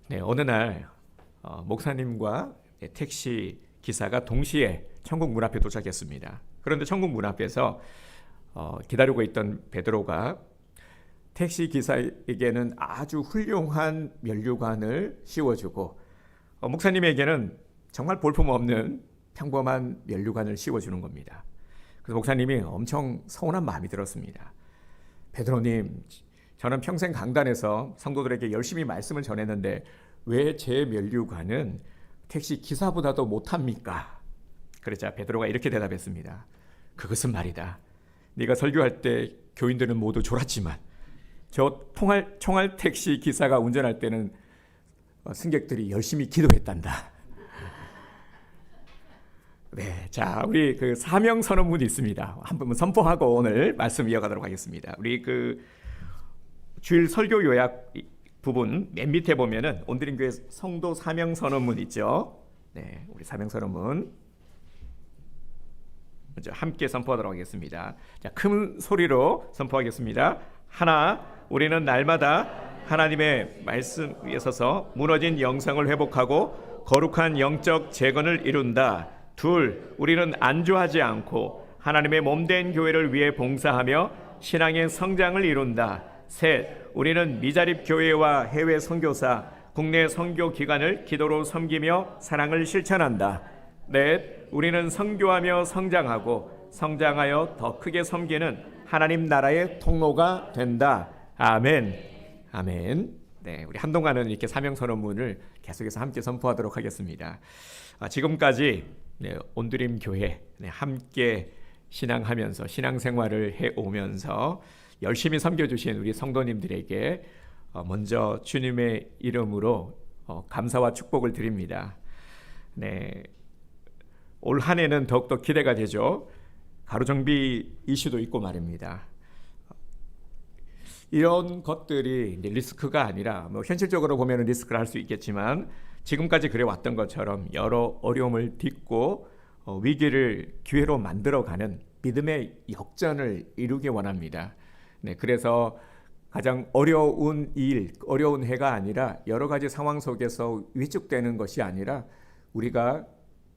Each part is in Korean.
네, 어느 날 목사님과 택시 기사가 동시에 천국 문 앞에 도착했습니다. 그런데 천국 문 앞에서 기다리고 있던 베드로가 택시 기사에게는 아주 훌륭한 면류관을 씌워주고 목사님에게는 정말 볼품없는 평범한 면류관을 씌워주는 겁니다. 그래서 목사님이 엄청 서운한 마음이 들었습니다. 베드로님, 저는 평생 강단에서 성도들에게 열심히 말씀을 전했는데 왜 제 면류관은 택시 기사보다도 못합니까? 그러자 베드로가 이렇게 대답했습니다. 그것은 말이다. 네가 설교할 때 교인들은 모두 졸았지만 저 총알 택시 기사가 운전할 때는 승객들이 열심히 기도했단다. 네, 자, 우리 그 사명 선언문이 있습니다. 한번 선포하고 오늘 말씀 이어가도록 하겠습니다. 우리 그 주일 설교 요약 부분 맨 밑에 보면은 온드림교회 성도 사명 선언문 있죠. 네, 우리 사명 선언문 먼저 함께 선포하도록 하겠습니다. 자, 큰 소리로 선포하겠습니다. 하나, 우리는 날마다 하나님의 말씀 위에 서서 무너진 영성을 회복하고 거룩한 영적 재건을 이룬다. 둘, 우리는 안주하지 않고 하나님의 몸된 교회를 위해 봉사하며 신앙의 성장을 이룬다. 셋, 우리는 미자립 교회와 해외 선교사, 국내 선교 기관을 기도로 섬기며 사랑을 실천한다. 넷, 우리는 선교하며 성장하고 성장하여 더 크게 섬기는 하나님 나라의 통로가 된다. 아멘. 아멘. 네, 우리 한동안은 이렇게 사명 선언문을 계속해서 함께 선포하도록 하겠습니다. 지금까지 온드림 교회 함께 신앙하면서 신앙생활을 해오면서 열심히 섬겨주신 우리 성도님들에게 먼저 주님의 이름으로 감사와 축복을 드립니다. 네, 올 한 해는 더욱더 기대가 되죠. 가로정비 이슈도 있고 말입니다. 이런 것들이 리스크가 아니라 현실적으로 보면 리스크를 할 수 있겠지만 지금까지 그래왔던 것처럼 여러 어려움을 딛고 위기를 기회로 만들어가는 믿음의 역전을 이루기 원합니다. 네, 그래서 가장 어려운 일, 어려운 해가 아니라 여러 가지 상황 속에서 위축되는 것이 아니라 우리가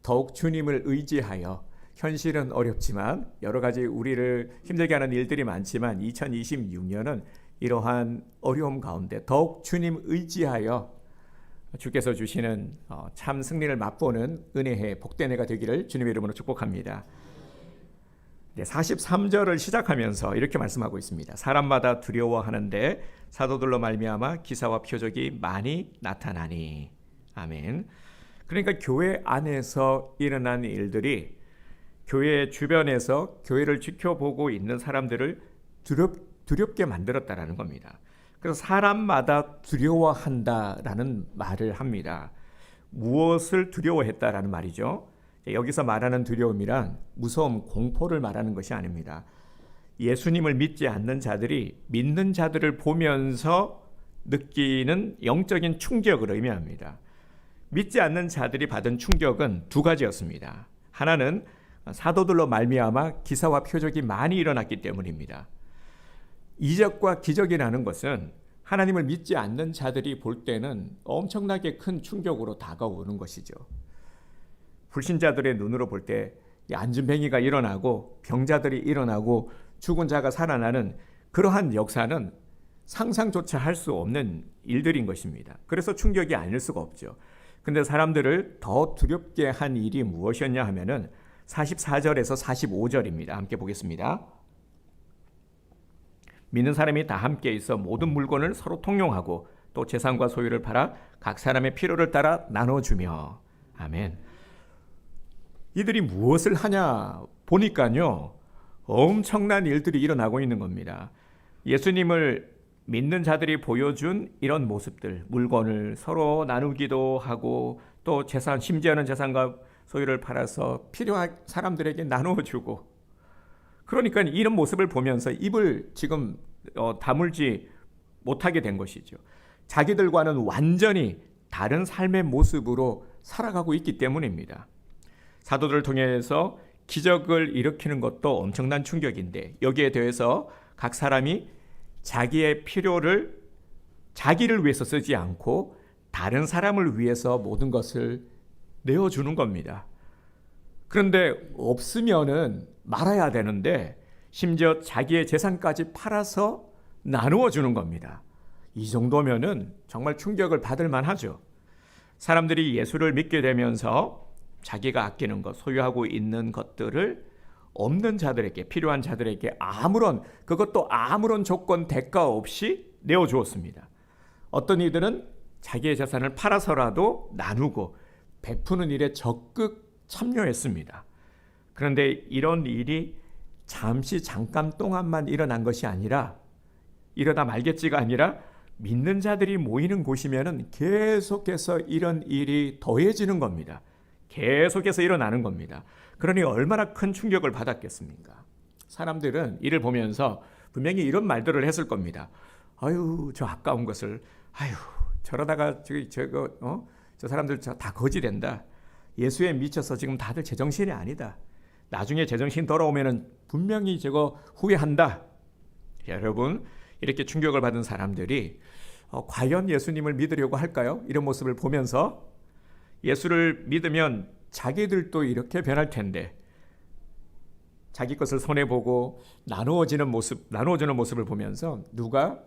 더욱 주님을 의지하여 현실은 어렵지만 여러 가지 우리를 힘들게 하는 일들이 많지만 2026년은 이러한 어려움 가운데 더욱 주님 의지하여 주께서 주시는 참 승리를 맛보는 은혜의 복된 해가 되기를 주님의 이름으로 축복합니다. 43절을 시작하면서 이렇게 말씀하고 있습니다. 사람마다 두려워하는데 사도들로 말미암아 기사와 표적이 많이 나타나니. 아멘. 그러니까 교회 안에서 일어난 일들이 교회 주변에서 교회를 지켜보고 있는 사람들을 두렵게 만들었다라는 겁니다. 그래서 사람마다 두려워한다라는 말을 합니다. 무엇을 두려워했다라는 말이죠. 여기서 말하는 두려움이란 무서움, 공포를 말하는 것이 아닙니다. 예수님을 믿지 않는 자들이 믿는 자들을 보면서 느끼는 영적인 충격을 의미합니다. 믿지 않는 자들이 받은 충격은 두 가지였습니다. 하나는 사도들로 말미암아 기사와 표적이 많이 일어났기 때문입니다. 이적과 기적이라는 것은 하나님을 믿지 않는 자들이 볼 때는 엄청나게 큰 충격으로 다가오는 것이죠. 불신자들의 눈으로 볼 때 안진뱅이가 일어나고 병자들이 일어나고 죽은 자가 살아나는 그러한 역사는 상상조차 할 수 없는 일들인 것입니다. 그래서 충격이 아닐 수가 없죠. 근데 사람들을 더 두렵게 한 일이 무엇이었냐 하면은 44절에서 45절입니다. 함께 보겠습니다. 믿는 사람이 다 함께 있어 모든 물건을 서로 통용하고 또 재산과 소유를 팔아 각 사람의 필요를 따라 나눠주며. 아멘. 이들이 무엇을 하냐 보니까요, 엄청난 일들이 일어나고 있는 겁니다. 예수님을 믿는 자들이 보여준 이런 모습들, 물건을 서로 나누기도 하고 또 재산, 심지어는 재산과 소유를 팔아서 필요한 사람들에게 나누어주고, 그러니까 이런 모습을 보면서 입을 지금 다물지 못하게 된 것이죠. 자기들과는 완전히 다른 삶의 모습으로 살아가고 있기 때문입니다. 사도들을 통해서 기적을 일으키는 것도 엄청난 충격인데 여기에 대해서 각 사람이 자기의 필요를 자기를 위해서 쓰지 않고 다른 사람을 위해서 모든 것을 내어주는 겁니다. 그런데 없으면은 말아야 되는데 심지어 자기의 재산까지 팔아서 나누어 주는 겁니다. 이 정도면은 정말 충격을 받을 만하죠. 사람들이 예수를 믿게 되면서 자기가 아끼는 것, 소유하고 있는 것들을 없는 자들에게, 필요한 자들에게 그것도 아무런 조건, 대가 없이 내어주었습니다. 어떤 이들은 자기의 재산을 팔아서라도 나누고 베푸는 일에 적극 참여했습니다. 그런데 이런 일이 잠깐 동안만 일어난 것이 아니라, 이러다 말겠지가 아니라 믿는 자들이 모이는 곳이면 계속해서 이런 일이 더해지는 겁니다. 계속해서 일어나는 겁니다. 그러니 얼마나 큰 충격을 받았겠습니까? 사람들은 이를 보면서 분명히 이런 말들을 했을 겁니다. 아유, 저 아까운 것을, 아유, 저러다가 저 사람들 다 거지 된다. 예수에 미쳐서 지금 다들 제정신이 아니다. 나중에 제정신 돌아오면은 분명히 저거 후회한다. 여러분, 이렇게 충격을 받은 사람들이 과연 예수님을 믿으려고 할까요? 이런 모습을 보면서 예수를 믿으면 자기들도 이렇게 변할 텐데, 자기 것을 손해보고 나누어주는 모습을 보면서 누가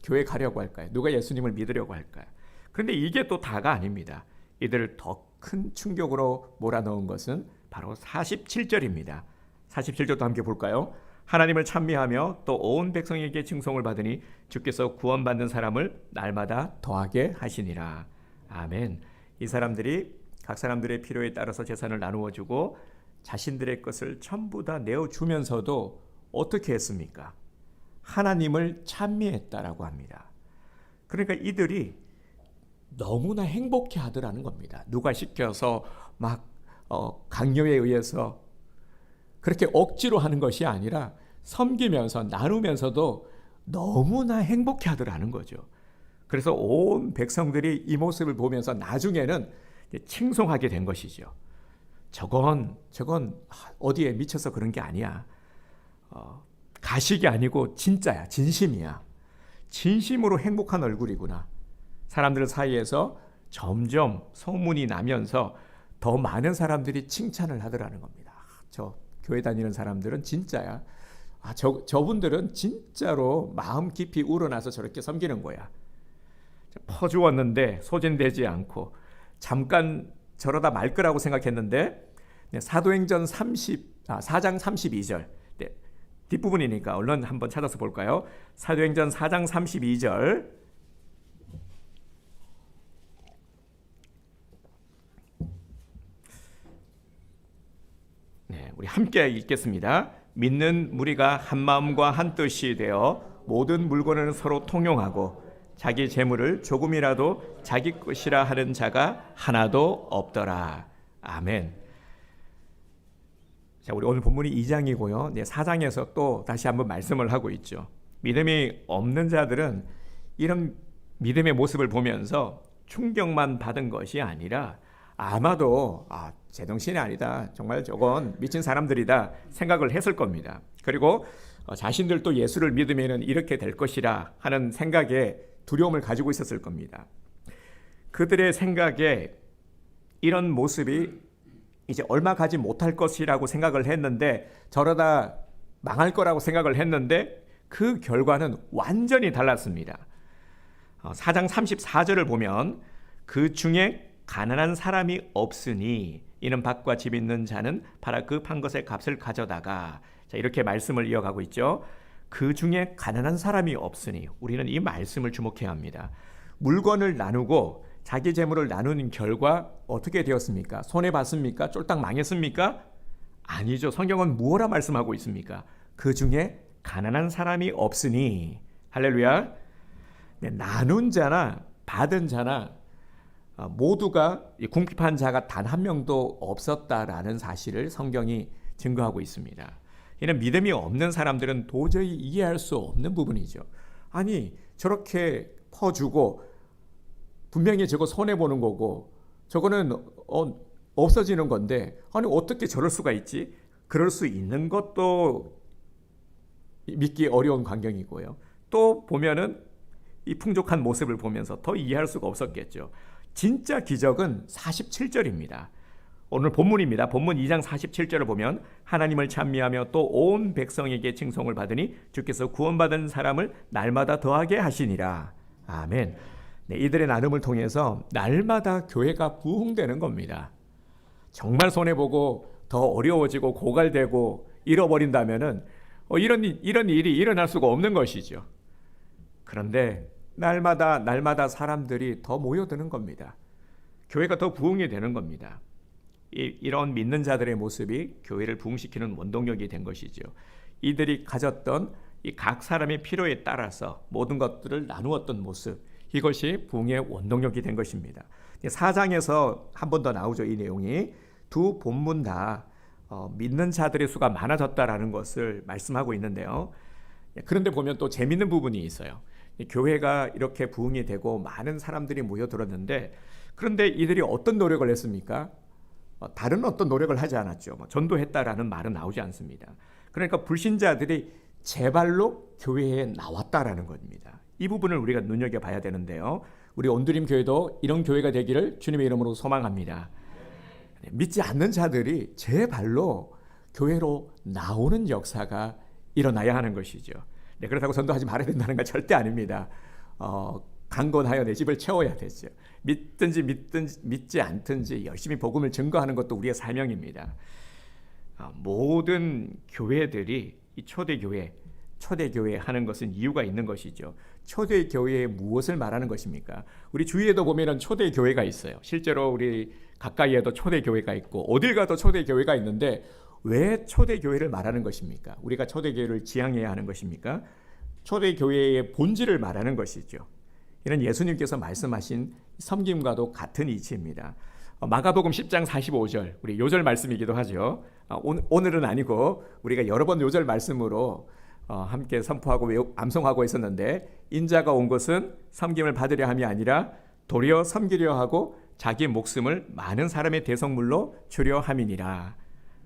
교회 가려고 할까요? 누가 예수님을 믿으려고 할까요? 그런데 이게 또 다가 아닙니다. 이들을 더 큰 충격으로 몰아넣은 것은 바로 47절입니다. 47절도 함께 볼까요? 하나님을 찬미하며 또 온 백성에게 칭송을 받으니 주께서 구원받는 사람을 날마다 더하게 하시니라. 아멘. 이 사람들이 각 사람들의 필요에 따라서 재산을 나누어 주고 자신들의 것을 전부 다 내어주면서도 어떻게 했습니까? 하나님을 찬미했다라고 합니다. 그러니까 이들이 너무나 행복해 하더라는 겁니다. 누가 시켜서 막 강요에 의해서 그렇게 억지로 하는 것이 아니라 섬기면서 나누면서도 너무나 행복해 하더라는 거죠. 그래서 온 백성들이 이 모습을 보면서 나중에는 칭송하게 된 것이죠. 저건 어디에 미쳐서 그런 게 아니야. 가식이 아니고 진짜야. 진심이야. 진심으로 행복한 얼굴이구나. 사람들 사이에서 점점 소문이 나면서 더 많은 사람들이 칭찬을 하더라는 겁니다. 저 교회 다니는 사람들은 진짜야. 저분들은 진짜로 마음 깊이 우러나서 저렇게 섬기는 거야. 퍼주었는데 소진되지 않고 잠깐 저러다 말 거라고 생각했는데 사도행전 4장 32절 뒷부분이니까 얼른 한번 찾아서 볼까요? 사도행전 4장 32절 우리 함께 읽겠습니다. 믿는 무리가 한 마음과 한 뜻이 되어 모든 물건을 서로 통용하고 자기 재물을 조금이라도 자기 것이라 하는 자가 하나도 없더라. 아멘. 자, 우리 오늘 본문이 2장이고요. 4장에서 또 다시 한번 말씀을 하고 있죠. 믿음이 없는 자들은 이런 믿음의 모습을 보면서 충격만 받은 것이 아니라 아마도 제정신이 아니다. 정말 저건 미친 사람들이다 생각을 했을 겁니다. 그리고 자신들도 예수를 믿으면 이렇게 될 것이라 하는 생각에 두려움을 가지고 있었을 겁니다. 그들의 생각에 이런 모습이 이제 얼마 가지 못할 것이라고 생각을 했는데 저러다 망할 거라고 생각을 했는데 그 결과는 완전히 달랐습니다. 4장 34절을 보면 그 중에 가난한 사람이 없으니 이는 밭과 집 있는 자는 팔아 그 판 것의 값을 가져다가 이렇게 말씀을 이어가고 있죠. 그 중에 가난한 사람이 없으니 우리는 이 말씀을 주목해야 합니다. 물건을 나누고 자기 재물을 나누는 결과 어떻게 되었습니까? 손해봤습니까? 쫄딱 망했습니까? 아니죠. 성경은 무엇라 말씀하고 있습니까? 그 중에 가난한 사람이 없으니 할렐루야. 나눈 자나 받은 자나 모두가 궁핍한 자가 단 한 명도 없었다라는 사실을 성경이 증거하고 있습니다. 이는 믿음이 없는 사람들은 도저히 이해할 수 없는 부분이죠. 아니 저렇게 퍼주고 분명히 저거 손해보는 거고 저거는 없어지는 건데 아니 어떻게 저럴 수가 있지? 그럴 수 있는 것도 믿기 어려운 광경이고요. 또 보면은 이 풍족한 모습을 보면서 더 이해할 수가 없었겠죠. 진짜 기적은 47절입니다. 오늘 본문입니다. 본문 2장 47절을 보면 하나님을 찬미하며 또 온 백성에게 칭송을 받으니 주께서 구원받은 사람을 날마다 더하게 하시니라. 아멘. 네, 이들의 나눔을 통해서 날마다 교회가 부흥되는 겁니다. 정말 손해보고 더 어려워지고 고갈되고 잃어버린다면은 이런 일이 일어날 수가 없는 것이죠. 그런데 날마다 사람들이 더 모여드는 겁니다. 교회가 더 부흥이 되는 겁니다. 이런 믿는 자들의 모습이 교회를 부흥시키는 원동력이 된 것이죠. 이들이 가졌던 이 각 사람의 필요에 따라서 모든 것들을 나누었던 모습, 이것이 부흥의 원동력이 된 것입니다. 4장에서 한 번 더 나오죠. 이 내용이 두 본문 다 믿는 자들의 수가 많아졌다라는 것을 말씀하고 있는데요. 그런데 보면 또 재밌는 부분이 있어요. 교회가 이렇게 부흥이 되고 많은 사람들이 모여들었는데, 그런데 이들이 어떤 노력을 했습니까? 다른 어떤 노력을 하지 않았죠. 전도했다라는 말은 나오지 않습니다. 그러니까 불신자들이 제발로 교회에 나왔다라는 겁니다. 이 부분을 우리가 눈여겨봐야 되는데요. 우리 온드림 교회도 이런 교회가 되기를 주님의 이름으로 소망합니다. 믿지 않는 자들이 제발로 교회로 나오는 역사가 일어나야 하는 것이죠. 네, 그렇다고 전도하지 말아야 된다는 건 절대 아닙니다. 강건하여 내 집을 채워야 되죠. 믿든지 믿지 않든지 열심히 복음을 증거하는 것도 우리의 사명입니다. 모든 교회들이 이 초대교회 하는 것은 이유가 있는 것이죠. 초대교회에 무엇을 말하는 것입니까? 우리 주위에도 보면은 초대교회가 있어요. 실제로 우리 가까이에도 초대교회가 있고 어딜 가도 초대교회가 있는데 왜 초대교회를 말하는 것입니까? 우리가 초대교회를 지향해야 하는 것입니까? 초대교회의 본질을 말하는 것이죠. 이는 예수님께서 말씀하신 섬김과도 같은 이치입니다. 마가복음 10장 45절, 우리 요절 말씀이기도 하죠. 오늘은 아니고 우리가 여러 번 요절 말씀으로 함께 선포하고 암송하고 있었는데, 인자가 온 것은 섬김을 받으려 함이 아니라 도리어 섬기려 하고 자기 목숨을 많은 사람의 대성물로 주려 함이니라.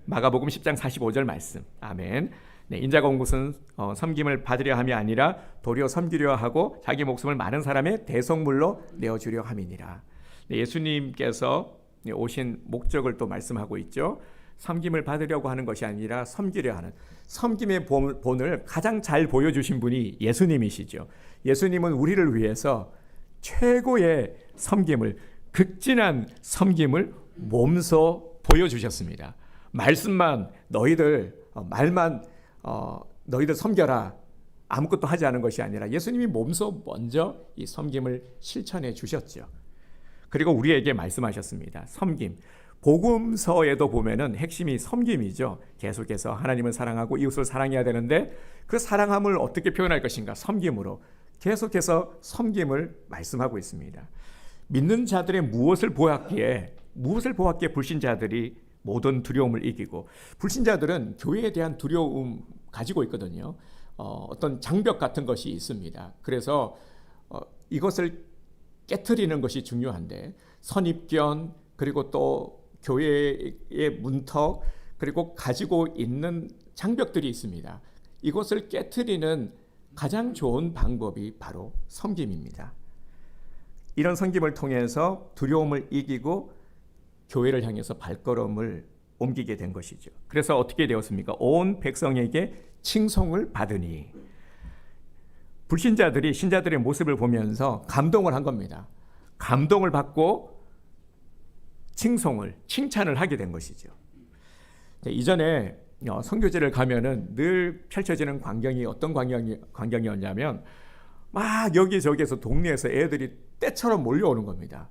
마가복음 10장 45절 말씀. 아멘. 네, 인자가 온 것은 섬김을 받으려 함이 아니라 도리어 섬기려 하고 자기 목숨을 많은 사람의 대성물로 내어주려 함이니라. 네, 예수님께서 오신 목적을 또 말씀하고 있죠. 섬김을 받으려고 하는 것이 아니라 섬기려 하는, 섬김의 본을 가장 잘 보여주신 분이 예수님이시죠. 예수님은 우리를 위해서 최고의 섬김을, 극진한 섬김을 몸소 보여주셨습니다. 말씀만 말만 너희들 섬겨라, 아무것도 하지 않은 것이 아니라 예수님이 몸소 먼저 이 섬김을 실천해 주셨죠. 그리고 우리에게 말씀하셨습니다. 섬김. 복음서에도 보면은 핵심이 섬김이죠. 계속해서 하나님을 사랑하고 이웃을 사랑해야 되는데 그 사랑함을 어떻게 표현할 것인가? 섬김으로. 계속해서 섬김을 말씀하고 있습니다. 믿는 자들의 무엇을 보았기에 불신자들이 모든 두려움을 이기고, 불신자들은 교회에 대한 두려움 가지고 있거든요. 어떤 장벽 같은 것이 있습니다. 그래서 이것을 깨트리는 것이 중요한데, 선입견, 그리고 또 교회의 문턱, 그리고 가지고 있는 장벽들이 있습니다. 이것을 깨트리는 가장 좋은 방법이 바로 섬김입니다. 이런 섬김을 통해서 두려움을 이기고 교회를 향해서 발걸음을 옮기게 된 것이죠. 그래서 어떻게 되었습니까? 온 백성에게 칭송을 받으니. 불신자들이 신자들의 모습을 보면서 감동을 한 겁니다. 감동을 받고 칭찬을 하게 된 것이죠. 이전에 선교제를 가면은 늘 펼쳐지는 광경이 어떤 광경이었냐면, 막 여기저기에서 동네에서 애들이 떼처럼 몰려오는 겁니다.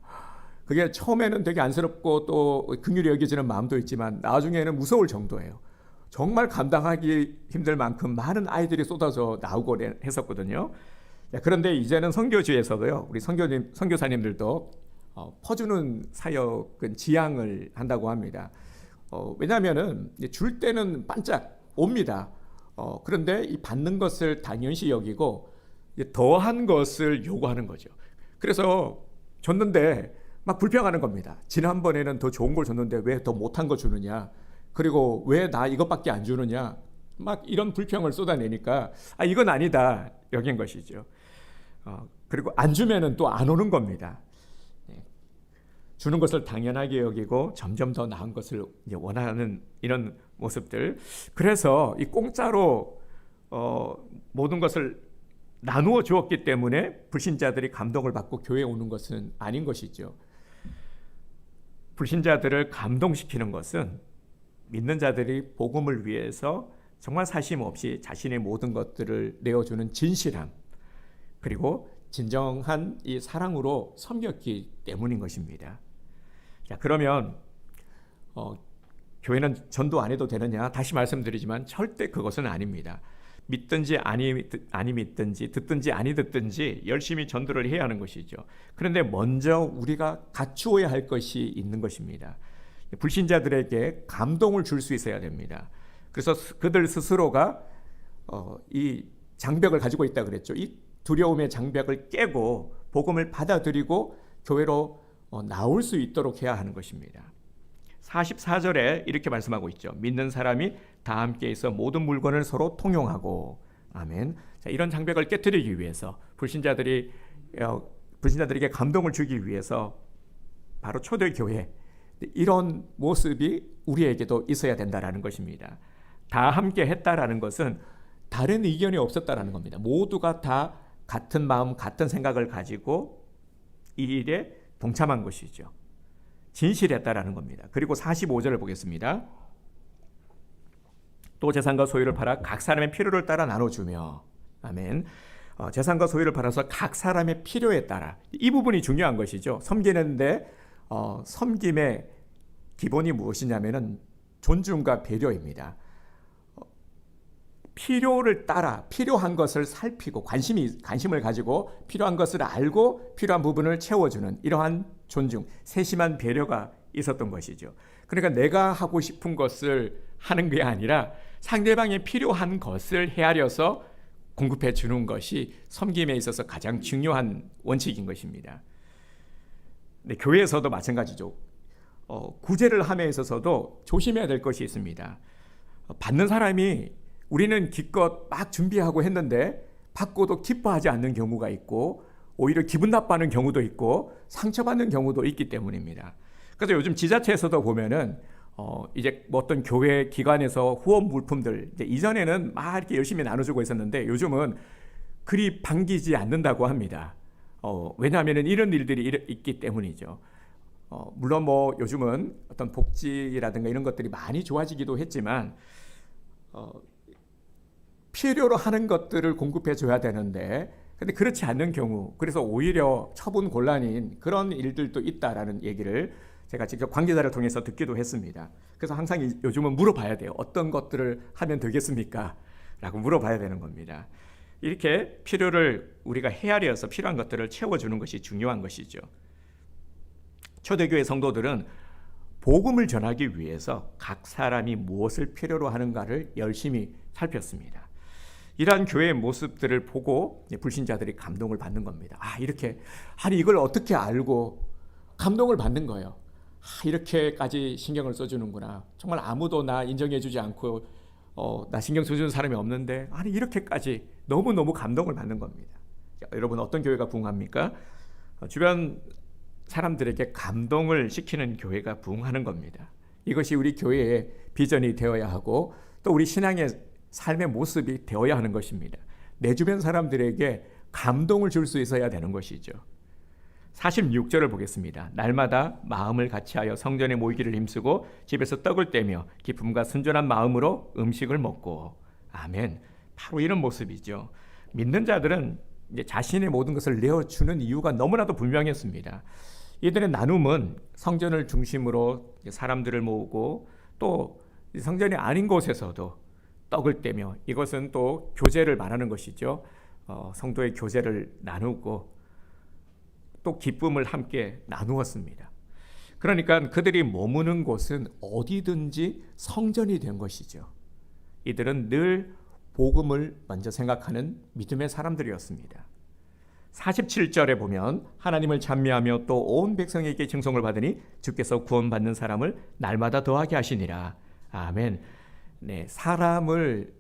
그게 처음에는 되게 안쓰럽고 또 긍휼히 여겨지는 마음도 있지만 나중에는 무서울 정도예요. 정말 감당하기 힘들 만큼 많은 아이들이 쏟아져 나오고 했었거든요. 그런데 이제는 선교지에서도요, 우리 선교사님들도 퍼주는 사역은 지향을 한다고 합니다. 왜냐하면은 줄 때는 반짝 옵니다. 그런데 이 받는 것을 당연시 여기고 더한 것을 요구하는 거죠. 그래서 줬는데 막 불평하는 겁니다. 지난번에는 더 좋은 걸 줬는데 왜 더 못한 거 주느냐, 그리고 왜 나 이것밖에 안 주느냐, 막 이런 불평을 쏟아내니까 이건 아니다 여긴 것이죠. 그리고 안 주면은 또 안 오는 겁니다. 주는 것을 당연하게 여기고 점점 더 나은 것을 원하는 이런 모습들. 그래서 이 공짜로 모든 것을 나누어 주었기 때문에 불신자들이 감동을 받고 교회에 오는 것은 아닌 것이죠. 불신자들을 감동시키는 것은 믿는 자들이 복음을 위해서 정말 사심 없이 자신의 모든 것들을 내어주는 진실함, 그리고 진정한 이 사랑으로 섬겼기 때문인 것입니다. 자, 그러면 교회는 전도 안 해도 되느냐? 다시 말씀드리지만 절대 그것은 아닙니다. 믿든지 아니 믿든지 듣든지 아니 듣든지 열심히 전도를 해야 하는 것이죠. 그런데 먼저 우리가 갖추어야 할 것이 있는 것입니다. 불신자들에게 감동을 줄 수 있어야 됩니다. 그래서 그들 스스로가 이 장벽을 가지고 있다 그랬죠. 이 두려움의 장벽을 깨고 복음을 받아들이고 교회로 나올 수 있도록 해야 하는 것입니다. 44절에 이렇게 말씀하고 있죠. 믿는 사람이 다 함께 있어 모든 물건을 서로 통용하고. 아멘. 자, 이런 장벽을 깨뜨리기 위해서 불신자들에게 감동을 주기 위해서 바로 초대교회, 이런 모습이 우리에게도 있어야 된다라는 것입니다. 다 함께 했다라는 것은 다른 의견이 없었다라는 겁니다. 모두가 다 같은 마음, 같은 생각을 가지고 이 일에 동참한 것이죠. 진실했다라는 겁니다. 그리고 45절을 보겠습니다. 또 재산과 소유를 팔아 각 사람의 필요를 따라 나눠주며. 아멘. 재산과 소유를 팔아서 각 사람의 필요에 따라, 이 부분이 중요한 것이죠. 섬기는데 섬김의 기본이 무엇이냐면은 존중과 배려입니다. 필요를 따라 필요한 것을 살피고 관심을 가지고 필요한 것을 알고 필요한 부분을 채워주는 이러한 존중, 세심한 배려가 있었던 것이죠. 그러니까 내가 하고 싶은 것을 하는 게 아니라 상대방이 필요한 것을 헤아려서 공급해 주는 것이 섬김에 있어서 가장 중요한 원칙인 것입니다. 네, 교회에서도 마찬가지죠. 구제를 함에 있어서도 조심해야 될 것이 있습니다. 받는 사람이 우리는 기껏 막 준비하고 했는데 받고도 기뻐하지 않는 경우가 있고 오히려 기분 나빠하는 경우도 있고 상처받는 경우도 있기 때문입니다. 그래서 요즘 지자체에서도 보면은 이제 뭐 어떤 교회 기관에서 후원 물품들, 이전에는 막 이렇게 열심히 나눠주고 있었는데 요즘은 그리 반기지 않는다고 합니다. 왜냐하면은 이런 일들이 있기 때문이죠. 물론 뭐 요즘은 어떤 복지라든가 이런 것들이 많이 좋아지기도 했지만 필요로 하는 것들을 공급해 줘야 되는데 근데 그렇지 않는 경우, 그래서 오히려 처분 곤란인 그런 일들도 있다라는 얘기를 제가 직접 관계자를 통해서 듣기도 했습니다. 그래서 항상 요즘은 물어봐야 돼요. 어떤 것들을 하면 되겠습니까? 라고 물어봐야 되는 겁니다. 이렇게 필요를 우리가 헤아려서 필요한 것들을 채워주는 것이 중요한 것이죠. 초대교회 성도들은 복음을 전하기 위해서 각 사람이 무엇을 필요로 하는가를 열심히 살폈습니다. 이러한 교회의 모습들을 보고 불신자들이 감동을 받는 겁니다. 아니 이걸 어떻게 알고 감동을 받는 거예요. 이렇게까지 신경을 써주는구나. 정말 아무도 나 인정해주지 않고 나 신경 써주는 사람이 없는데 아니 이렇게까지 너무너무 감동을 받는 겁니다. 여러분 어떤 교회가 부흥합니까? 주변 사람들에게 감동을 시키는 교회가 부흥하는 겁니다. 이것이 우리 교회의 비전이 되어야 하고 또 우리 신앙의 삶의 모습이 되어야 하는 것입니다. 내 주변 사람들에게 감동을 줄 수 있어야 되는 것이죠. 46절을 보겠습니다. 날마다 마음을 같이하여 성전에 모이기를 힘쓰고 집에서 떡을 떼며 기쁨과 순전한 마음으로 음식을 먹고. 아멘. 바로 이런 모습이죠. 믿는 자들은 이제 자신의 모든 것을 내어주는 이유가 너무나도 분명했습니다. 이들의 나눔은 성전을 중심으로 사람들을 모으고 또 성전이 아닌 곳에서도 떡을 떼며, 이것은 또 교제를 말하는 것이죠. 성도의 교제를 나누고 또 기쁨을 함께 나누었습니다. 그러니까 그들이 머무는 곳은 어디든지 성전이 된 것이죠. 이들은 늘 복음을 먼저 생각하는 믿음의 사람들이었습니다. 47절에 보면 하나님을 찬미하며 또 온 백성에게 칭송을 받으니 주께서 구원받는 사람을 날마다 더하게 하시니라. 아멘. 네, 사람을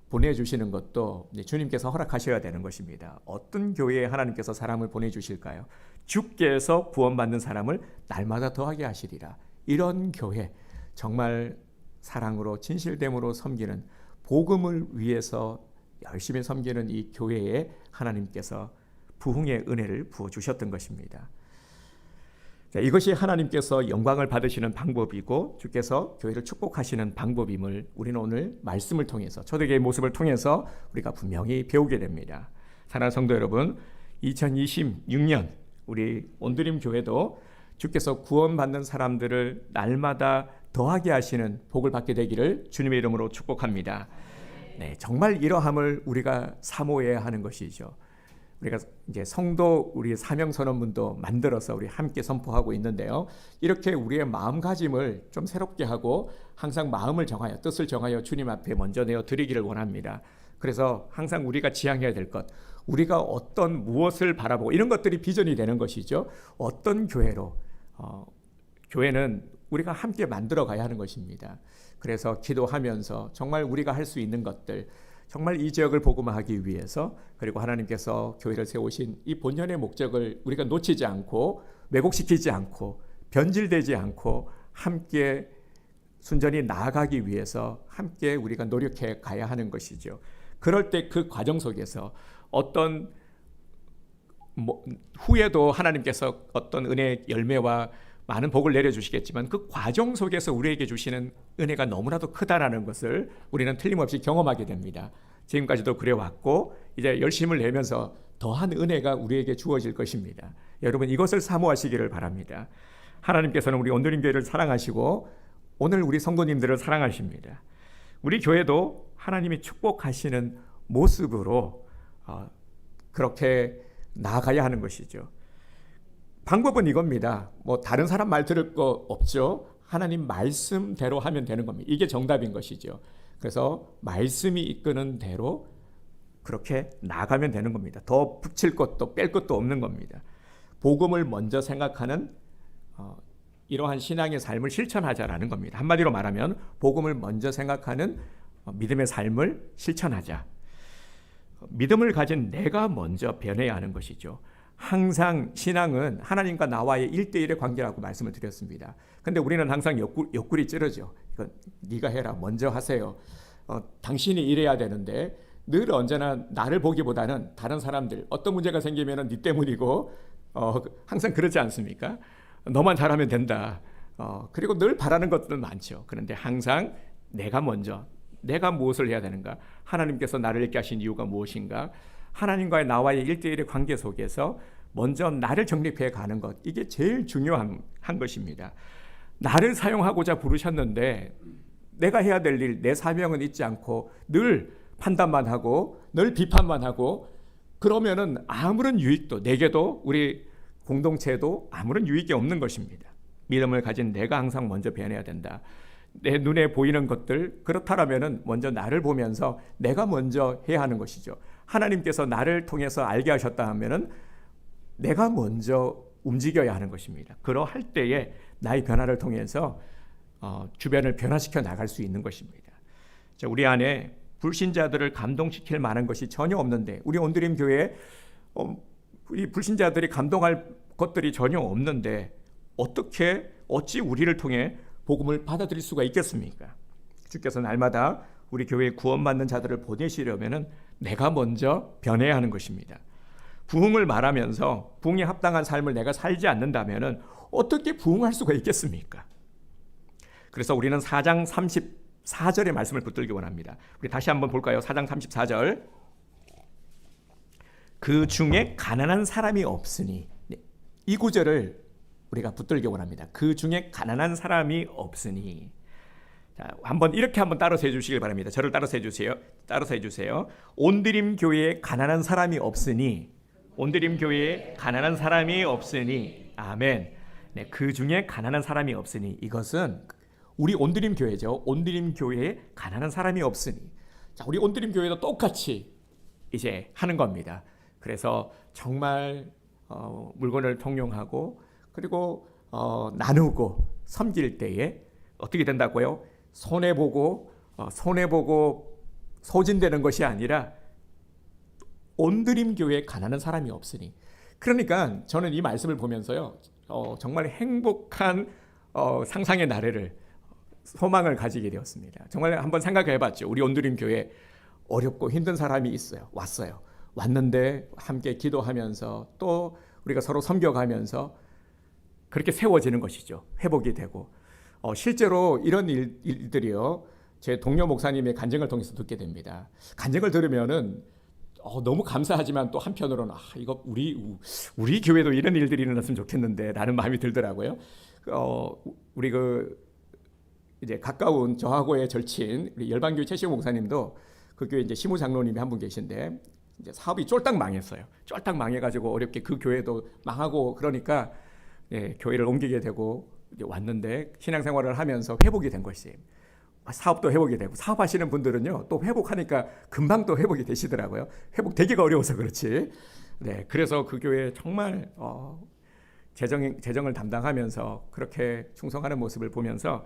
보내주시는 것도 주님께서 허락하셔야 되는 것입니다. 어떤 교회에 하나님께서 사람을 보내주실까요? 주께서 구원받는 사람을 날마다 더하게 하시리라. 이런 교회, 정말 사랑으로 진실됨으로 섬기는, 복음을 위해서 열심히 섬기는 이 교회에 하나님께서 부흥의 은혜를 부어주셨던 것입니다. 자, 이것이 하나님께서 영광을 받으시는 방법이고 주께서 교회를 축복하시는 방법임을 우리는 오늘 말씀을 통해서, 초대교회의 모습을 통해서 우리가 분명히 배우게 됩니다. 사랑하는 성도 여러분, 2026년 우리 온드림 교회도 주께서 구원받는 사람들을 날마다 더하게 하시는 복을 받게 되기를 주님의 이름으로 축복합니다. 네, 정말 이러함을 우리가 사모해야 하는 것이죠. 우리가 이제 성도 우리 사명 선언문도 만들어서 우리 함께 선포하고 있는데요. 이렇게 우리의 마음가짐을 좀 새롭게 하고 항상 마음을 정하여, 뜻을 정하여 주님 앞에 먼저 내어 드리기를 원합니다. 그래서 항상 우리가 지향해야 될 것, 우리가 어떤 무엇을 바라보고, 이런 것들이 비전이 되는 것이죠. 어떤 교회로, 교회는 우리가 함께 만들어 가야 하는 것입니다. 그래서 기도하면서 정말 우리가 할 수 있는 것들, 정말 이 지역을 복음화하기 위해서, 그리고 하나님께서 교회를 세우신 이 본연의 목적을 우리가 놓치지 않고, 왜곡시키지 않고, 변질되지 않고 함께 순전히 나아가기 위해서 함께 우리가 노력해 가야 하는 것이죠. 그럴 때 그 과정 속에서 어떤 후에도 하나님께서 어떤 은혜의 열매와 많은 복을 내려주시겠지만 그 과정 속에서 우리에게 주시는 은혜가 너무나도 크다라는 것을 우리는 틀림없이 경험하게 됩니다. 지금까지도 그래왔고 이제 열심을 내면서 더한 은혜가 우리에게 주어질 것입니다. 여러분, 이것을 사모하시기를 바랍니다. 하나님께서는 우리 온드림 교회를 사랑하시고 오늘 우리 성도님들을 사랑하십니다. 우리 교회도 하나님이 축복하시는 모습으로 그렇게 나아가야 하는 것이죠. 방법은 이겁니다. 다른 사람 말 들을 거 없죠. 하나님 말씀대로 하면 되는 겁니다. 이게 정답인 것이죠. 그래서 말씀이 이끄는 대로 그렇게 나가면 되는 겁니다. 더 붙일 것도 뺄 것도 없는 겁니다. 복음을 먼저 생각하는 이러한 신앙의 삶을 실천하자라는 겁니다. 한마디로 말하면 복음을 먼저 생각하는 믿음의 삶을 실천하자. 믿음을 가진 내가 먼저 변해야 하는 것이죠. 항상 신앙은 하나님과 나와의 1대1의 관계라고 말씀을 드렸습니다. 근데 우리는 항상 옆구리 찌르죠. 이건 네가 해라, 먼저 하세요. 당신이 이래야 되는데 늘 언제나 나를 보기보다는 다른 사람들, 어떤 문제가 생기면 네 때문이고 항상 그렇지 않습니까? 너만 잘하면 된다. 그리고 늘 바라는 것들은 많죠. 그런데 항상 내가 먼저, 내가 무엇을 해야 되는가? 하나님께서 나를 있게 하신 이유가 무엇인가? 하나님과의 나와의 1대1의 관계 속에서 먼저 나를 정립해 가는 것, 이게 제일 중요한 것입니다. 나를 사용하고자 부르셨는데 내가 해야 될 일, 내 사명은 잊지 않고 늘 판단만 하고 늘 비판만 하고 그러면은 아무런 유익도, 내게도 우리 공동체에도 아무런 유익이 없는 것입니다. 믿음을 가진 내가 항상 먼저 변해야 된다. 내 눈에 보이는 것들, 그렇다라면은 먼저 나를 보면서 내가 먼저 해야 하는 것이죠. 하나님께서 나를 통해서 알게 하셨다 하면은 내가 먼저 움직여야 하는 것입니다. 그러할 때에 나의 변화를 통해서 주변을 변화시켜 나갈 수 있는 것입니다. 우리 안에 불신자들을 감동시킬 만한 것이 전혀 없는데, 우리 온드림 교회에 이 불신자들이 감동할 것들이 전혀 없는데 어찌 우리를 통해 복음을 받아들일 수가 있겠습니까? 주께서 날마다 우리 교회에 구원받는 자들을 보내시려면 내가 먼저 변해야 하는 것입니다. 부흥을 말하면서 부흥에 합당한 삶을 내가 살지 않는다면 어떻게 부흥할 수가 있겠습니까? 그래서 우리는 4장 34절의 말씀을 붙들기 원합니다. 우리 다시 한번 볼까요? 4장 34절. 그 중에 가난한 사람이 없으니, 이 구절을 우리가 붙들기 원합니다. 그 중에 가난한 사람이 없으니. 자, 이렇게 한번 따라서 해주시길 바랍니다. 저를 따라서 해주세요. 온드림 교회에 가난한 사람이 없으니, 온드림 교회에 가난한 사람이 없으니, 아멘. 네, 그 중에 가난한 사람이 없으니, 이것은 우리 온드림 교회죠. 온드림 교회에 가난한 사람이 없으니. 자, 우리 온드림 교회도 똑같이 이제 하는 겁니다. 그래서 정말 물건을 통용하고 그리고 나누고 섬길 때에 어떻게 된다고요? 손해보고 소진되는 것이 아니라 온드림 교회에 가난한 사람이 없으니. 그러니까 저는 이 말씀을 보면서요, 정말 행복한 상상의 나래를, 소망을 가지게 되었습니다. 정말 한번 생각해 봤죠. 우리 온드림 교회 어렵고 힘든 사람이 있어요. 왔는데 함께 기도하면서 또 우리가 서로 섬겨가면서 그렇게 세워지는 것이죠. 회복이 되고. 실제로 이런 일들이요, 제 동료 목사님의 간증을 통해서 듣게 됩니다. 간증을 들으면은 너무 감사하지만 또 한편으로는 이거 우리 교회도 이런 일들이 일어났으면 좋겠는데 라는 마음이 들더라고요. 우리 이제 가까운 저하고의 절친 우리 열방교회 최시호 목사님도 그 교회 이제 시무 장로님이 한 분 계신데 이제 사업이 쫄딱 망했어요. 쫄딱 망해가지고 어렵게 그 교회도 망하고 그러니까 교회를 옮기게 되고 이제 왔는데 신앙생활을 하면서 회복이 된 것이, 사업도 회복이 되고, 사업하시는 분들은요 또 회복하니까 금방 또 회복이 되시더라고요. 회복되기가 어려워서 그렇지. 네, 그래서 그 교회 정말 재정을 담당하면서 그렇게 충성하는 모습을 보면서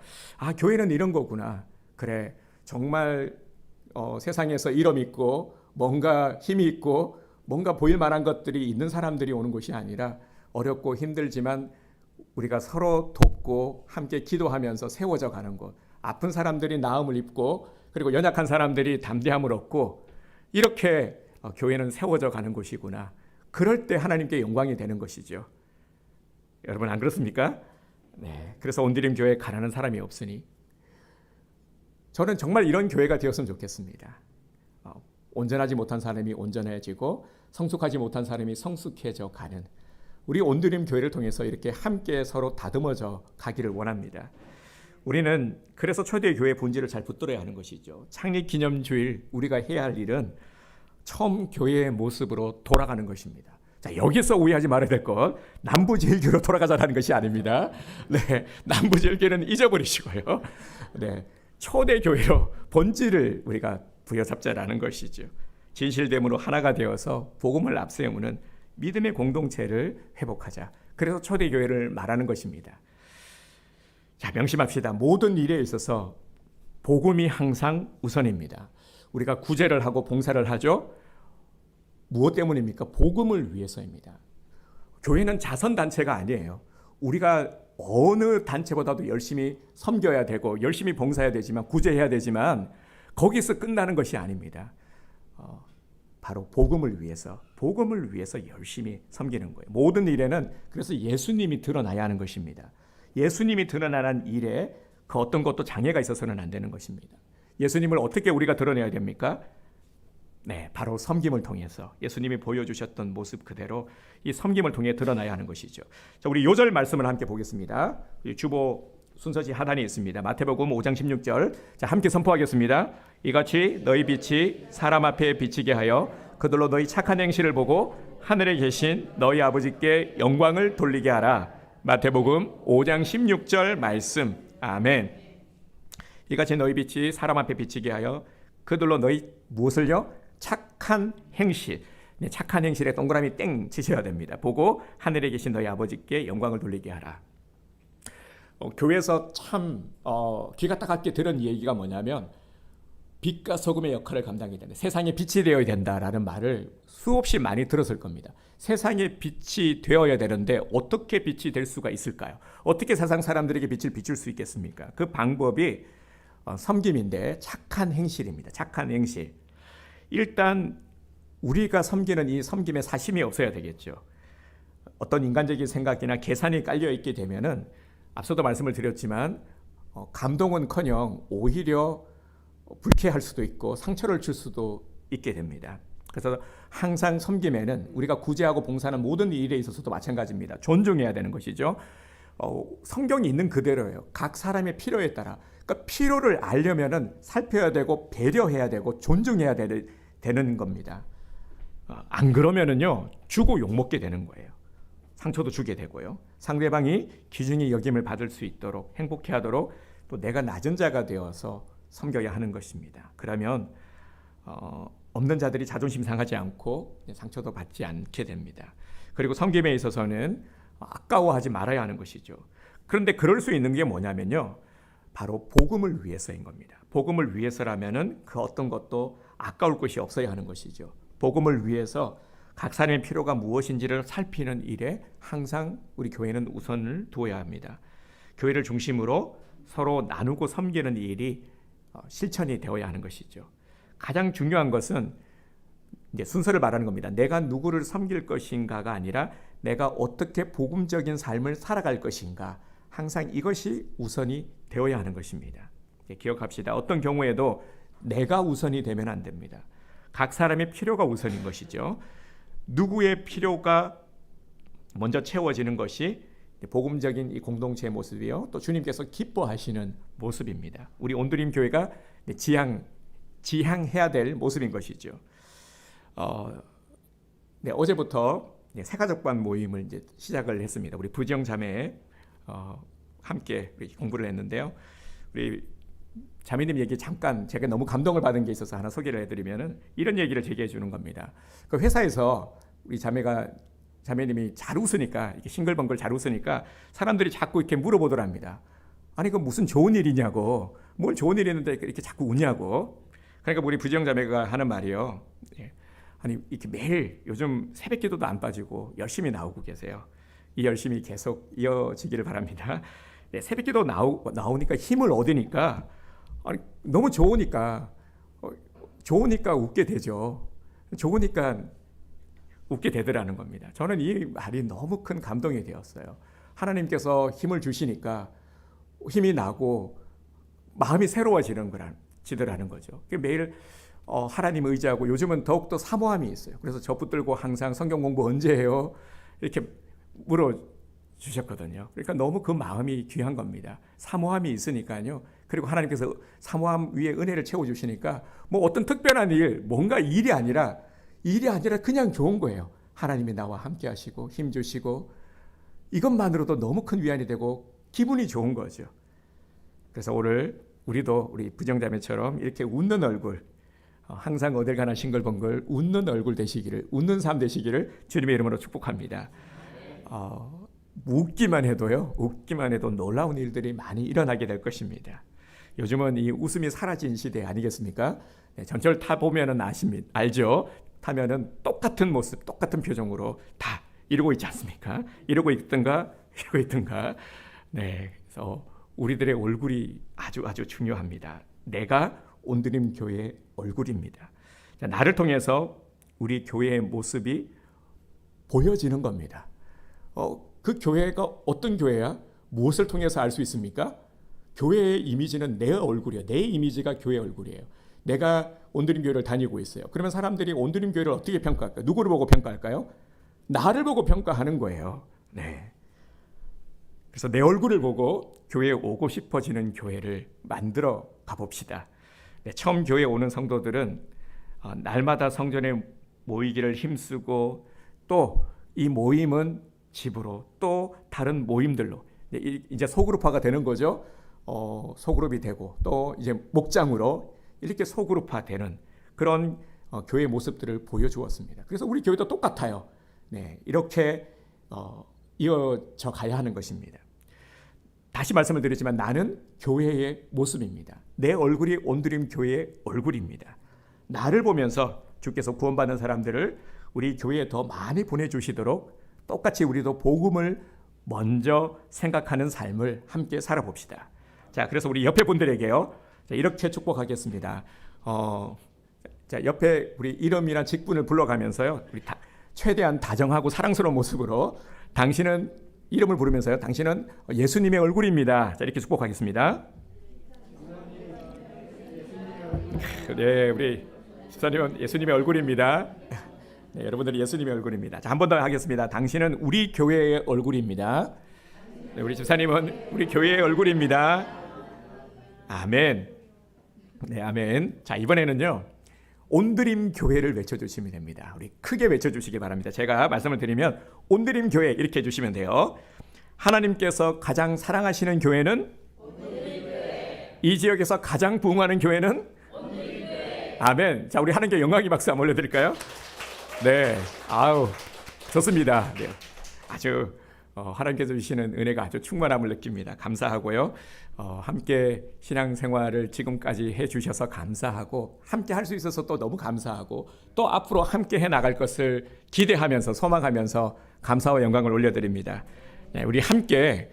교회는 이런 거구나. 그래, 정말 세상에서 이름 있고 뭔가 힘이 있고 뭔가 보일 만한 것들이 있는 사람들이 오는 곳이 아니라 어렵고 힘들지만 우리가 서로 돕고 함께 기도하면서 세워져 가는 곳, 아픈 사람들이 나음을 입고 그리고 연약한 사람들이 담대함을 얻고, 이렇게 교회는 세워져 가는 곳이구나. 그럴 때 하나님께 영광이 되는 것이죠. 여러분 안 그렇습니까? 네. 그래서 온드림 교회에 가난한 사람이 없으니 저는 정말 이런 교회가 되었으면 좋겠습니다. 온전하지 못한 사람이 온전해지고 성숙하지 못한 사람이 성숙해져 가는 우리 온드림 교회를 통해서 이렇게 함께 서로 다듬어져 가기를 원합니다. 우리는 그래서 초대 교회 본질을 잘 붙들어야 하는 것이죠. 창립 기념주일 우리가 해야 할 일은 처음 교회의 모습으로 돌아가는 것입니다. 자, 여기서 오해하지 말아야 될 것, 남부제일교로 돌아가자는 것이 아닙니다. 네, 남부제일교는 잊어버리시고요. 네, 초대교회로 본질을 우리가 부여잡자라는 것이죠. 진실됨으로 하나가 되어서 복음을 앞세우는 믿음의 공동체를 회복하자. 그래서 초대교회를 말하는 것입니다. 자, 명심합시다. 모든 일에 있어서 복음이 항상 우선입니다. 우리가 구제를 하고 봉사를 하죠. 무엇 때문입니까? 복음을 위해서입니다. 교회는 자선단체가 아니에요. 우리가 어느 단체보다도 열심히 섬겨야 되고 열심히 봉사해야 되지만, 구제해야 되지만 거기서 끝나는 것이 아닙니다. 바로 복음을 위해서 열심히 섬기는 거예요. 모든 일에는 그래서 예수님이 드러나야 하는 것입니다. 예수님이 드러나는 일에 그 어떤 것도 장애가 있어서는 안 되는 것입니다. 예수님을 어떻게 우리가 드러내야 됩니까? 네, 바로 섬김을 통해서 예수님이 보여주셨던 모습 그대로 이 섬김을 통해 드러나야 하는 것이죠. 자, 우리 요절 말씀을 함께 보겠습니다. 주보 순서지 하단에 있습니다. 마태복음 5장 16절. 자, 함께 선포하겠습니다. 이같이 너희 빛이 사람 앞에 비치게 하여 그들로 너희 착한 행실을 보고 하늘에 계신 너희 아버지께 영광을 돌리게 하라. 마태복음 5장 16절 말씀. 아멘. 이같이 너희 빛이 사람 앞에 비치게 하여 그들로 너희 무엇을요? 착한 행실. 네, 착한 행실에 동그라미 땡 치셔야 됩니다. 보고 하늘에 계신 너희 아버지께 영광을 돌리게 하라. 교회에서 참 귀가 따갑게 들은 얘기가 뭐냐면 빛과 소금의 역할을 감당해야 된다. 세상에 빛이 되어야 된다라는 말을 수없이 많이 들었을 겁니다. 세상에 빛이 되어야 되는데 어떻게 빛이 될 수가 있을까요? 어떻게 세상 사람들에게 빛을 비출 수 있겠습니까? 그 방법이 섬김인데 착한 행실입니다. 착한 행실. 일단 우리가 섬기는 이 섬김에 사심이 없어야 되겠죠. 어떤 인간적인 생각이나 계산이 깔려 있게 되면은 앞서도 말씀을 드렸지만 감동은커녕 오히려 불쾌할 수도 있고 상처를 줄 수도 있게 됩니다. 그래서 항상 섬김에는 우리가 구제하고 봉사하는 모든 일에 있어서도 마찬가지입니다. 존중해야 되는 것이죠. 성경이 있는 그대로예요. 각 사람의 필요에 따라. 그러니까 필요를 알려면은 살펴야 되고 배려해야 되고 존중해야 되는 겁니다. 안 그러면은요 주고 욕먹게 되는 거예요. 상처도 주게 되고요. 상대방이 귀중히 여김을 받을 수 있도록 행복해하도록 또 내가 낮은 자가 되어서 섬겨야 하는 것입니다. 그러면 없는 자들이 자존심 상하지 않고 상처도 받지 않게 됩니다. 그리고 섬김에 있어서는 아까워하지 말아야 하는 것이죠. 그런데 그럴 수 있는 게 뭐냐면요, 바로 복음을 위해서인 겁니다. 복음을 위해서라면은 그 어떤 것도 아까울 것이 없어야 하는 것이죠. 복음을 위해서 각 사람의 필요가 무엇인지를 살피는 일에 항상 우리 교회는 우선을 두어야 합니다. 교회를 중심으로 서로 나누고 섬기는 일이 실천이 되어야 하는 것이죠. 가장 중요한 것은 이제 순서를 말하는 겁니다. 내가 누구를 섬길 것인가가 아니라 내가 어떻게 복음적인 삶을 살아갈 것인가, 항상 이것이 우선이 되어야 하는 것입니다. 기억합시다. 어떤 경우에도 내가 우선이 되면 안 됩니다. 각 사람의 필요가 우선인 것이죠. 누구의 필요가 먼저 채워지는 것이 복음적인 이 공동체의 모습이요, 또 주님께서 기뻐하시는 모습입니다. 우리 온드림 교회가 지향해야 될 모습인 것이죠. 어제부터 새가족반 모임을 이제 시작을 했습니다. 우리 부정 자매 함께 공부를 했는데요. 우리 자매님 얘기 잠깐 제가 너무 감동을 받은 게 있어서 하나 소개를 해드리면은 이런 얘기를 제게 해주는 겁니다. 그 회사에서 우리 자매님이 잘 웃으니까, 이렇게 싱글벙글 잘 웃으니까 사람들이 자꾸 이렇게 물어보더랍니다. 아니 그 무슨 좋은 일이냐고, 뭘 좋은 일 있는데 이렇게 자꾸 웃냐고. 그러니까 우리 부정 자매가 하는 말이요. 아니 이렇게 매일 요즘 새벽기도도 안 빠지고 열심히 나오고 계세요. 이 열심히 계속 이어지기를 바랍니다. 새벽기도 나오니까 힘을 얻으니까, 아니 너무 좋으니까 웃게 되죠. 좋으니까 웃게 되더라는 겁니다. 저는 이 말이 너무 큰 감동이 되었어요. 하나님께서 힘을 주시니까 힘이 나고 마음이 새로워지더라는 거죠. 매일 하나님 의지하고, 요즘은 더욱더 사모함이 있어요. 그래서 저 붙들고 항상 성경 공부 언제 해요? 이렇게 물어주셨거든요. 그러니까 너무 그 마음이 귀한 겁니다. 사모함이 있으니까요. 그리고 하나님께서 사모함 위에 은혜를 채워주시니까 뭐 어떤 특별한 일, 뭔가 일이 아니라 그냥 좋은 거예요. 하나님이 나와 함께 하시고 힘 주시고, 이것만으로도 너무 큰 위안이 되고 기분이 좋은 거죠. 그래서 오늘 우리 부정자매처럼 이렇게 웃는 얼굴, 항상 어딜 가나 싱글벙글 웃는 얼굴 되시기를, 웃는 삶 되시기를 주님의 이름으로 축복합니다. 웃기만 해도 놀라운 일들이 많이 일어나게 될 것입니다. 요즘은 이 웃음이 사라진 시대 아니겠습니까? 전철 타보면은 알죠? 타면은 똑같은 모습, 똑같은 표정으로 다 이러고 있지 않습니까? 이러고 있든가. 그래서 우리들의 얼굴이 아주 중요합니다. 내가 온드림 교회의 얼굴입니다. 나를 통해서 우리 교회의 모습이 보여지는 겁니다. 그 교회가 어떤 교회야? 무엇을 통해서 알 수 있습니까? 교회의 이미지는 내 얼굴이에요. 내 이미지가 교회의 얼굴이에요. 내가 온드림 교회를 다니고 있어요. 그러면 사람들이 온드림 교회를 어떻게 평가할까요? 누구를 보고 평가할까요? 나를 보고 평가하는 거예요. 네. 그래서 내 얼굴을 보고 교회에 오고 싶어지는 교회를 만들어 가봅시다. 처음 교회에 오는 성도들은 날마다 성전에 모이기를 힘쓰고, 또 이 모임은 집으로, 또 다른 모임들로 이제 소그룹화가 되는 거죠. 소그룹이 되고, 또 이제 목장으로 이렇게 소그룹화되는 그런 교회 모습들을 보여주었습니다. 그래서 우리 교회도 똑같아요. 이렇게 이어져 가야 하는 것입니다. 다시 말씀을 드리지만 나는 교회의 모습입니다. 내 얼굴이 온드림 교회의 얼굴입니다. 나를 보면서 주께서 구원받는 사람들을 우리 교회에 더 많이 보내주시도록 똑같이 우리도 복음을 먼저 생각하는 삶을 함께 살아봅시다. 자, 그래서 우리 옆에 분들에게요, 이렇게 축복하겠습니다. 옆에 우리 이름이나 직분을 불러가면서요, 우리 최대한 다정하고 사랑스러운 모습으로 당신은, 이름을 부르면서요, 당신은 예수님의 얼굴입니다. 자, 이렇게 축복하겠습니다. 네, 우리 집사님은 예수님의 얼굴입니다. 네, 여러분들이 예수님의 얼굴입니다. 자, 한 번 더 하겠습니다. 당신은 우리 교회의 얼굴입니다. 네, 우리 집사님은 우리 교회의 얼굴입니다. 아멘. 네, 아멘. 자, 이번에는요, 온드림 교회를 외쳐주시면 됩니다. 우리 크게 외쳐주시기 바랍니다. 제가 말씀을 드리면 온드림 교회 이렇게 해주시면 돼요. 하나님께서 가장 사랑하시는 교회는 온드림 교회. 이 지역에서 가장 부흥하는 교회는 온드림 교회. 아멘. 자, 우리 하나님께 영광의 박수 한번 올려드릴까요? 네, 좋습니다. 네, 아주 하나님께서 주시는 은혜가 아주 충만함을 느낍니다. 감사하고요. 함께 신앙생활을 지금까지 해주셔서 감사하고 함께 할 수 있어서 또 너무 감사하고 또 앞으로 함께 해나갈 것을 기대하면서 소망하면서 감사와 영광을 올려드립니다. 네, 우리 함께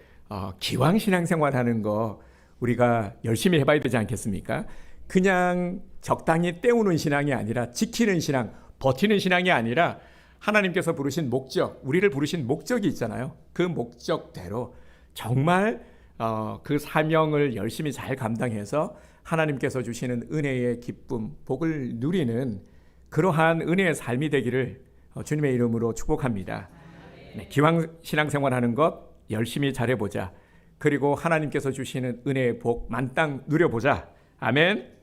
기왕 신앙생활하는 거 우리가 열심히 해봐야 되지 않겠습니까? 그냥 적당히 때우는 신앙이 아니라 지키는 신앙, 버티는 신앙이 아니라 하나님께서 부르신 목적, 우리를 부르신 목적이 있잖아요. 그 목적대로 정말 그 사명을 열심히 잘 감당해서 하나님께서 주시는 은혜의 기쁨, 복을 누리는 그러한 은혜의 삶이 되기를 주님의 이름으로 축복합니다. 네, 기왕 신앙생활하는 것 열심히 잘해보자. 그리고 하나님께서 주시는 은혜의 복 만땅 누려보자. 아멘.